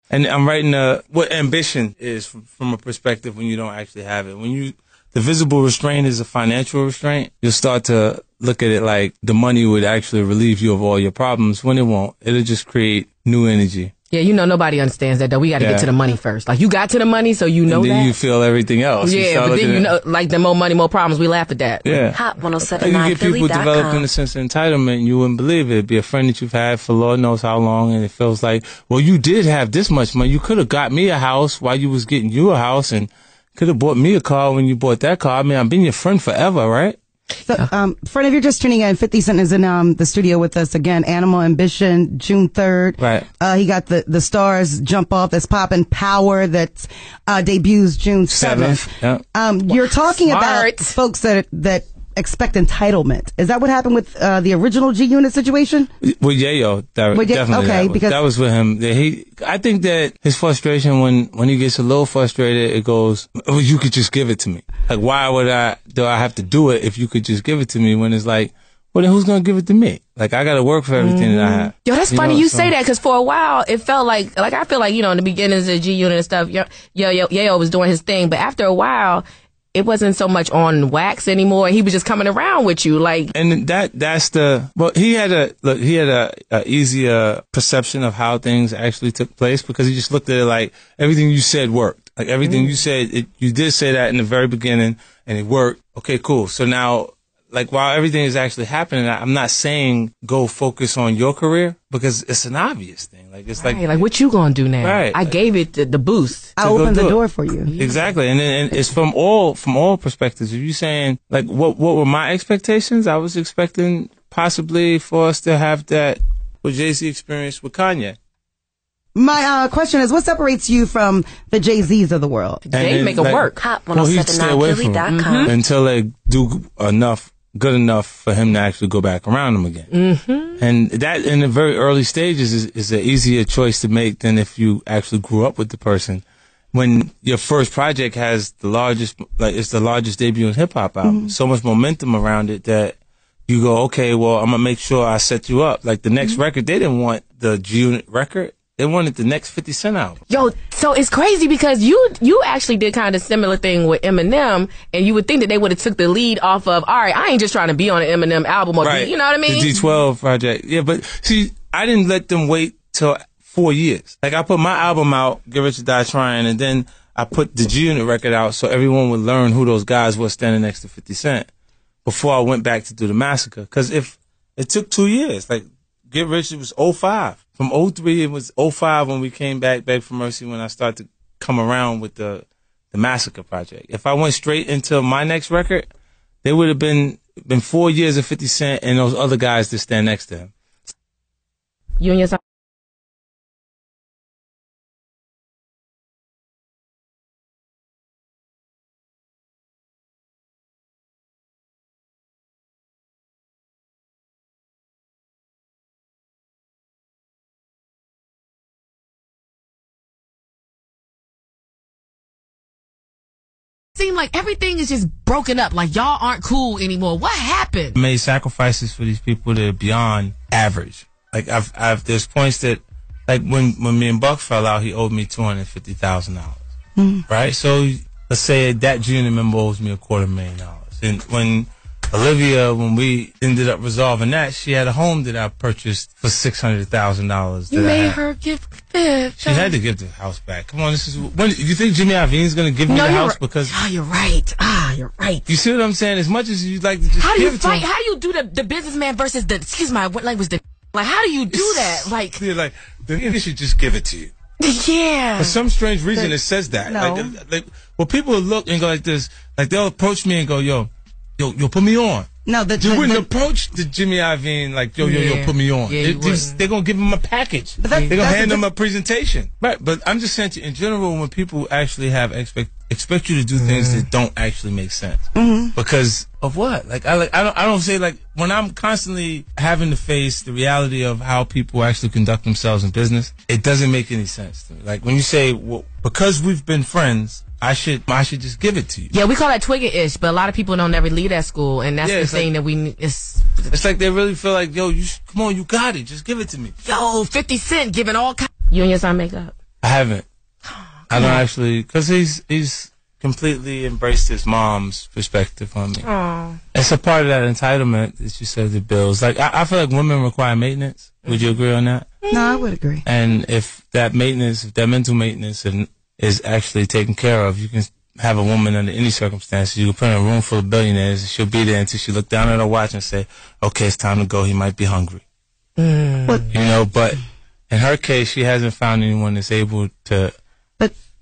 And I'm writing what ambition is from a perspective when you don't actually have it. When the visible restraint is a financial restraint, you'll start to look at it like the money would actually relieve you of all your problems, when it won't. It'll just create new energy. Yeah, nobody understands that, though. We got to get to the money first. Like, you got to the money, so you know and then that. You feel everything else. Yeah, but then like, the more money, more problems, we laugh at that. Yeah. Hot Like you get people developing a sense of entitlement, and you wouldn't believe it. It'd be a friend that you've had for Lord knows how long, and it feels like, well, you did have this much money. You could have got me a house while you was getting you a house, and could have bought me a car when you bought that car. I mean, I've been your friend forever, right? So, friend, if you're just tuning in, 50 Cent is in the studio with us again. Animal Ambition, June 3rd. Right. He got the Stars Jump Off that's popping. Power that debuts June 7th. Yeah. You're talking about folks that expect entitlement. Is that what happened with the original G-Unit situation? With Yayo, definitely. Okay, because that was with him. I think that his frustration when he gets a little frustrated, it goes, "Oh, you could just give it to me. Like, why do I have to do it if you could just give it to me?" When it's like, well, then who's gonna give it to me? Like, I gotta work for everything that I have. Yo, that's funny you say that, because for a while it felt like I feel like, in the beginnings of G-Unit and stuff, Yayo was doing his thing, but after a while, it wasn't so much on wax anymore. He was just coming around with you, like. And he had a easier perception of how things actually took place, because he just looked at it like everything you said worked. Like everything you said, you did say that in the very beginning, and it worked. Okay, cool. So now, like, while everything is actually happening, I'm not saying go focus on your career, because it's an obvious thing. Like, it's right, like what you gonna do now? Right. I gave it the boost. I opened the door for you. Exactly. And it's from all perspectives. If you're saying, like, what were my expectations? I was expecting possibly for us to have that, what Jay-Z experienced with Kanye. My question is, what separates you from the Jay-Z's of the world? They make it work. He'd stay away from him until they do good enough for him to actually go back around them again. Mm-hmm. And that, in the very early stages, is an easier choice to make than if you actually grew up with the person. When your first project has it's the largest debut in hip-hop album, so much momentum around it that you go, okay, well, I'm gonna make sure I set you up. Like, the next record, they didn't want the G-Unit record. They wanted the next 50 Cent album. Yo, so it's crazy, because you actually did kind of a similar thing with Eminem, and you would think that they would have took the lead off of, all right, I ain't just trying to be on an Eminem album, or right. You know what I mean? The G12 project. Yeah, but see, I didn't let them wait till 4 years. Like, I put my album out, Get Rich or Die Trying, and then I put the G-Unit record out so everyone would learn who those guys were standing next to 50 Cent before I went back to do the Massacre. Because if it took 2 years, like, Get Rich, it was 05. From 03, it was 05 when we came back, Beg for Mercy, when I started to come around with the Massacre project. If I went straight into my next record, there would have been 4 years of 50 Cent and those other guys that stand next to him. You and your son. Seem like everything is just broken up. Like, y'all aren't cool anymore. What happened? I made sacrifices for these people that are beyond average. Like, there's points that, like, when me and Buck fell out, he owed me $250,000. Right? So let's say that junior member owes me $250,000. And when Olivia, when we ended up resolving that, she had a home that I purchased for $600,000. You made her give it. She had to give the house back. Come on, this is. When you think Jimmy Iovine's going to give me the house because? Oh, you're right. You're right. You see what I'm saying? As much as you'd like to just give it to him. How do you do the businessman versus the? Excuse me, what language? Like, how do you do that? Like, they're like, they should just give it to you. Yeah. For some strange reason, it says that. No. Like, well, people look and go like this. Like, they'll approach me and go, yo, put me on. No, you wouldn't approach the Jimmy Iovine like, yo, put me on. Yeah, they're going to give him a package. They're going to hand him a presentation. Right, but I'm just saying, in general, when people actually have expect you to do things that don't actually make sense. Because of what? Like, I don't say, like, when I'm constantly having to face the reality of how people actually conduct themselves in business, it doesn't make any sense to me. Like, when you say, well, because we've been friends, I should just give it to you. Yeah, we call that twigger-ish, but a lot of people don't ever leave that school, and that's the thing that we. It's like they really feel like, yo, come on, you got it, just give it to me. Yo, 50 Cent giving all kinds. You and your son make up. I haven't. I don't actually, because he's completely embraced his mom's perspective on me. Aww. It's a part of that entitlement that you said, the bills. Like, I feel like women require maintenance. Would you agree on that? No, I would agree. And if that mental maintenance is actually taken care of, you can have a woman under any circumstances. You can put her in a room full of billionaires, and she'll be there until she look down at her watch and say, okay, it's time to go. He might be hungry. But in her case, she hasn't found anyone that's able to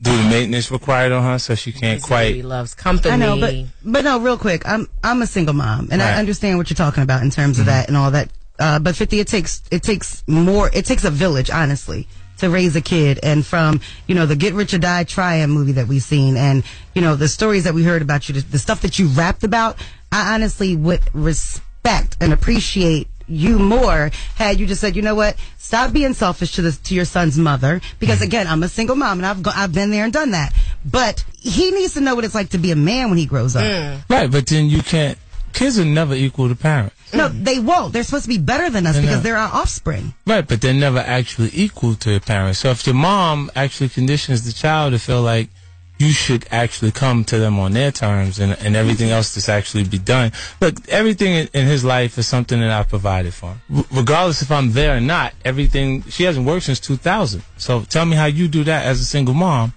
do the maintenance required on her, so she can't quite. He loves company. I know, but no, real quick, I'm a single mom, and I understand what you're talking about in terms of that and all that. But 50, it takes a village, honestly, to raise a kid. And from, the Get Rich or Die Trying movie that we've seen, and, the stories that we heard about you, the stuff that you rapped about, I honestly would respect and appreciate you more had you just said, you know what, stop being selfish to your son's mother, because again, I'm a single mom and I've been there and done that, but he needs to know what it's like to be a man when he grows up. Right, but then you can't. Kids are never equal to parents. No, they won't. They're supposed to be better than us because they're our offspring. Right, but they're never actually equal to your parents. So if your mom actually conditions the child to feel like you should actually come to them on their terms and everything else that's actually be done. Look, everything in his life is something that I provided for him. Regardless if I'm there or not, everything, she hasn't worked since 2000. So tell me how you do that as a single mom.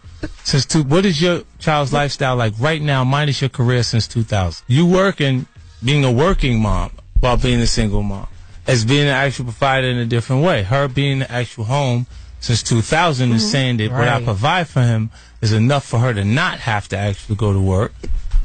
What is your child's lifestyle like right now, minus your career since 2000? You working, being a working mom while being a single mom, as being an actual provider in a different way. Her being the actual home since 2000 is saying that what I provide for him is enough for her to not have to actually go to work.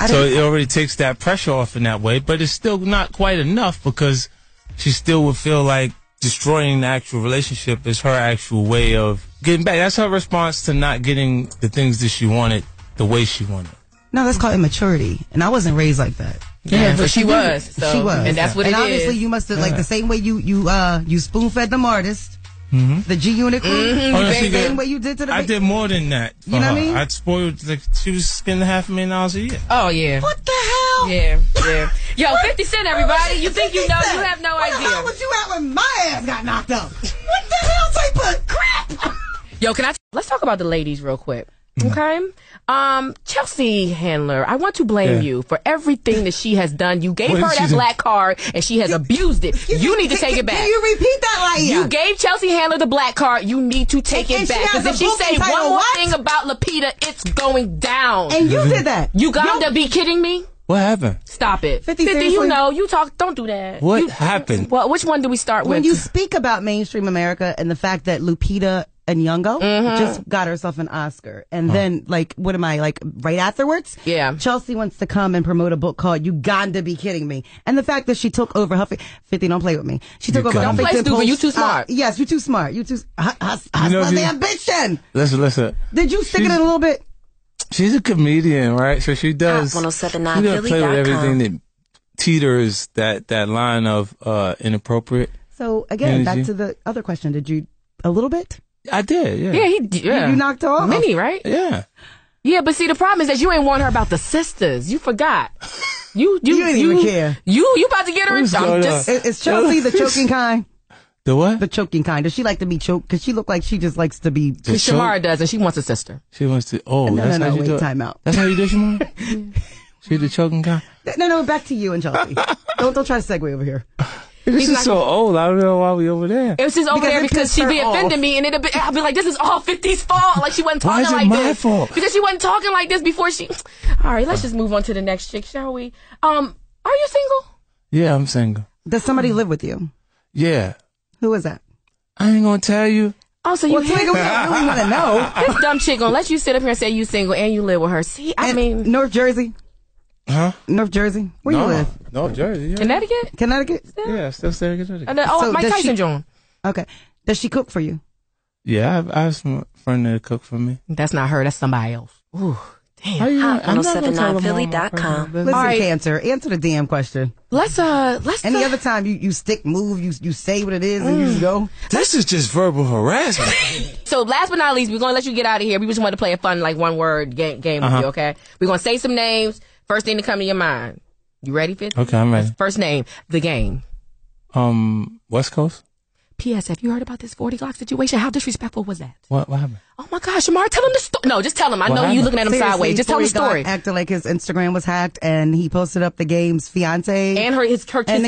So it already takes that pressure off in that way, but it's still not quite enough because she still would feel like destroying the actual relationship is her actual way of getting back. That's her response to not getting the things that she wanted the way she wanted. No, that's called immaturity, and I wasn't raised like that. Yeah, but she was. So, she was, and that's what and it is. And obviously, you must have like the same way you spoon fed them artists. The G Unit crew, the same way you did to the. I did more than that. You know what I mean? I'd spoiled, like, she was getting $500,000 a year. Oh yeah. What the hell? Yeah. Yo, 50 Cent, everybody. You think you know? You have no idea. How would you at when my ass got knocked out? What the hell type of crap? Yo, let's talk about the ladies real quick. Okay. Chelsea Handler, I want to blame you for everything that she has done. You gave her that black card and she has abused it. You need to take it back. Can you repeat that right here? You gave Chelsea Handler the black card. You need to take it back. Because if she say one more thing about Lapita, it's going down. And you did that. You got to be kidding me? What happened? Stop it. 50, you know, you talk, don't do that. What happened? Well, which one do we start with? When you speak about mainstream America and the fact that Lupita Nyong'o just got herself an Oscar, and then what am I right afterwards? Yeah, Chelsea wants to come and promote a book called "You Gotta Be Kidding Me," and the fact that she took over Huffington. 50, don't play with me. She took over. Don't play stupid. You too smart. Yes, you too smart. You too. Hustle the ambition. Listen. Did you stick it in a little bit? She's a comedian, right? So she does. 1079 She does play with everything that teeters that line of inappropriate. So again, energy. back to the other question. Did you a little bit? I did, yeah. Yeah, You knocked her off. Mini, right? Yeah. Yeah, but see, the problem is that you ain't warned her about the sisters. You forgot. You didn't even care. You about to get her in. Is Chelsea the choking kind? The what? The choking kind. Does she like to be choked? Because she look like she just likes to be. Shamara does, and she wants a sister. She wants to. Oh, no, that's how you do it. time out. That's how you do it, Shamara? She the choking kind? No, back to you and Chelsea. don't try to segue over here. This is so old. I don't know why we over there. It was just over there because she be offending me, and I'll be like, "This is all 50's fault." Like she wasn't talking like this. Why is it my fault? Because she wasn't talking like this before she. All right, let's just move on to the next chick, shall we? Are you single? Yeah, I'm single. Does somebody live with you? Yeah. Who is that? I ain't gonna tell you. Oh, so you we really want to know. This dumb chick gonna let you sit up here and say you single and you live with her. See, I mean, North Jersey. Huh? North Jersey. Where you live? North Jersey. Yeah. Connecticut. Yeah, still Connecticut. Mike Tyson John. Okay. Does she cook for you? Yeah, I have some friend that cook for me. That's not her. That's somebody else. Ooh, damn. Hot1079philly.com. Listen, Cancer, answer the DM question. Let's Any other time you stick, move, you say what it is, and you just go. This is just verbal harassment. So last but not least, we're gonna let you get out of here. We just want to play a fun one word game with you. Okay, we're gonna say some names. First thing to come to your mind. You ready, Fitz? Okay, I'm ready. First name, The Game. West Coast. P.S. Have you heard about this 40 Glocc situation? How disrespectful was that? What happened? Oh my gosh, Shamar, tell him the story. No, just tell him. I know you looking at him sideways. Just tell him the story. Acted like his Instagram was hacked, and he posted up the game's fiance and her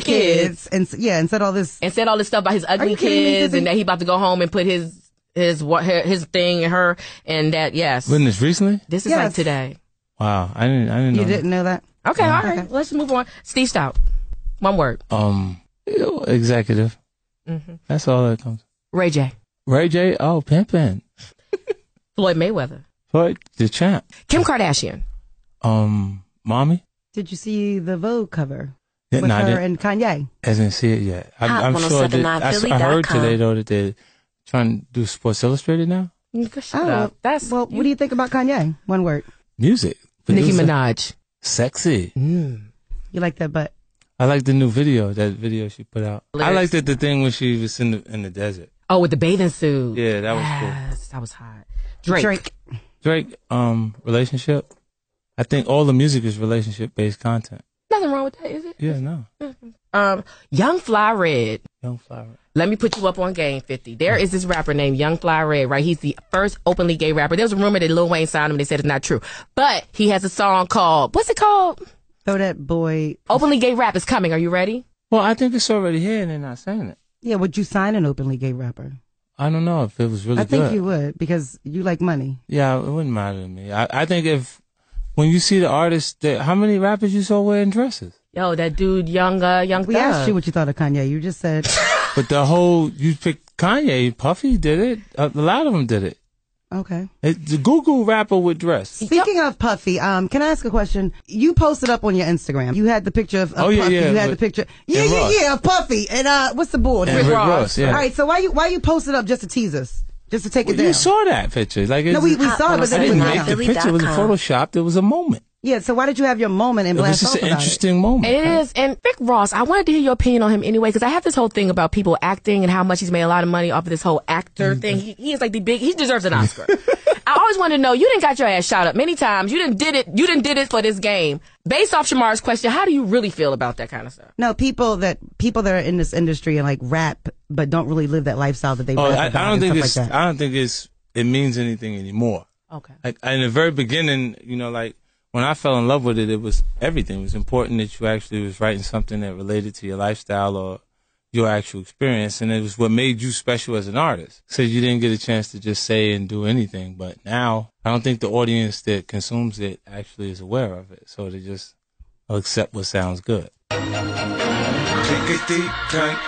kids, and said all this stuff about his ugly kids, and that he about to go home and put his thing in her, and that Wasn't this recently? This is like today. Wow, I didn't know. You didn't know that? Okay, all right. Let's move on. Steve Stout. One word. Executive. Mm-hmm. That's all that comes. Ray J. Oh, pimpin'. Floyd Mayweather. Floyd, the champ. Kim Kardashian. Mommy. Did you see the Vogue cover with her and Kanye? I didn't see it yet. I'm sure that I heard today though that they're trying to do Sports Illustrated now. Shut up. What do you think about Kanye? One word. Music. Nicki Minaj. Sexy. You like that butt? I like the new video. That video she put out. Lyrics. I liked the thing when she was in the desert. Oh, with the bathing suit. Yeah, that was cool. Yes, that was hot. Drake. Relationship. I think all the music is relationship based content. Nothing wrong with that, is it? Yeah, no. Young Fly Red. Young Fly Red. Let me put you up on game 50. There is this rapper named Young Fly Red, right? He's the first openly gay rapper. There was a rumor that Lil Wayne signed him. They said it's not true. But he has a song called, what's it called? Throw That Boy. Openly Gay Rap is coming. Are you ready? Well, I think it's already here and they're not saying it. Yeah, would you sign an openly gay rapper? I don't know if it was really good. I think you would because you like money. Yeah, it wouldn't matter to me. I think when you see the artist, how many rappers you saw wearing dresses? Yo, that dude, Young We asked you what you thought of Kanye. You just said. But you picked Kanye. Puffy did it. A lot of them did it. Okay. The Google rapper with dress. Speaking of Puffy, can I ask a question? You posted up on your Instagram. You had the picture of Puffy. Yeah, you had the picture. Yeah, of Puffy. And what's the board? Rick Ross. Yeah. All right, so why you posted up just to tease us? Just to take it down? You saw that picture. No, we saw it, but I didn't make the picture. It was photoshopped. It was a moment. Yeah, so why did you have your moment and blast off about it? It was just an interesting moment. It is. And Rick Ross, I wanted to hear your opinion on him anyway, because I have this whole thing about people acting and how much he's made a lot of money off of this whole actor thing. He is like he deserves an Oscar. I always wanted to know, you didn't got your ass shot up many times. You didn't did it for this game. Based off Shamar's question, how do you really feel about that kind of stuff? No, people that are in this industry and like rap, but don't really live that lifestyle that they rap about. I don't think it means anything anymore. Okay. Like in the very beginning, like when I fell in love with it, it was everything. It was important that you actually was writing something that related to your lifestyle or your actual experience, and it was what made you special as an artist. So you didn't get a chance to just say and do anything. But now, I don't think the audience that consumes it actually is aware of it. So they just accept what sounds good. Take a deep drink.